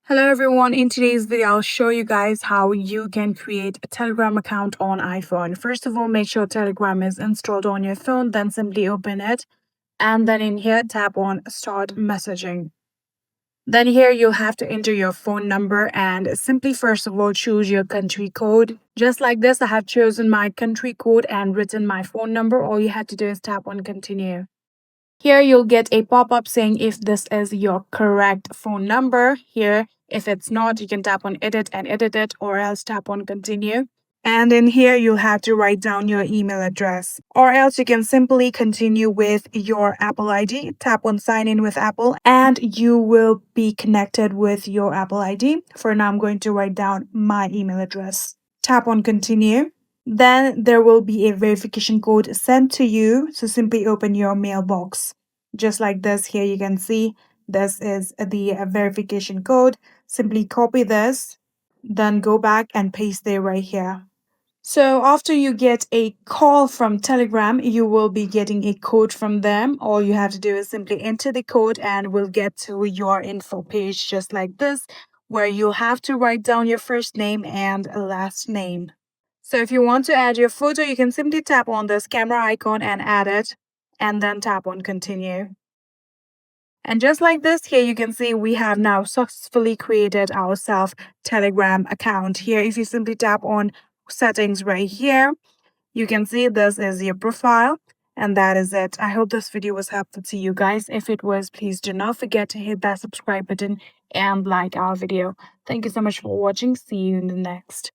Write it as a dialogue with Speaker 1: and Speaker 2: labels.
Speaker 1: Hello everyone, in today's video I'll show you guys how you can create a Telegram account on iPhone. First of all, make sure Telegram is installed on your phone, then simply open it and then in here tap on start messaging. Then here you'll have to enter your phone number and simply first of all choose your country code. Just like this, I have chosen my country code and written my phone number. All you have to do is tap on continue. Here you'll get a pop-up saying if this is your correct phone number. Here, if it's not, you can tap on edit and edit it or else tap on continue. And in here, you'll have to write down your email address. Or else you can simply continue with your Apple ID. Tap on sign in with Apple and you will be connected with your Apple ID. For now, I'm going to write down my email address. Tap on continue. Then there will be a verification code sent to you. So simply open your mailbox. Just like this, here you can see this is the verification code. Simply copy this, then go back and paste it right here. So after you get a call from Telegram, you will be getting a code from them. All you have to do is simply enter the code and we'll get to your info page just like this, where you'll have to write down your first name and last name. So if you want to add your photo, you can simply tap on this camera icon and add it, and then tap on continue. And just like this, here you can see we have now successfully created our Telegram account. Here, if you simply tap on settings right here, you can see this is your profile. And that is it. I hope this video was helpful to you guys. If it was, please do not forget to hit that subscribe button and like our video. Thank you so much for watching. See you in the next.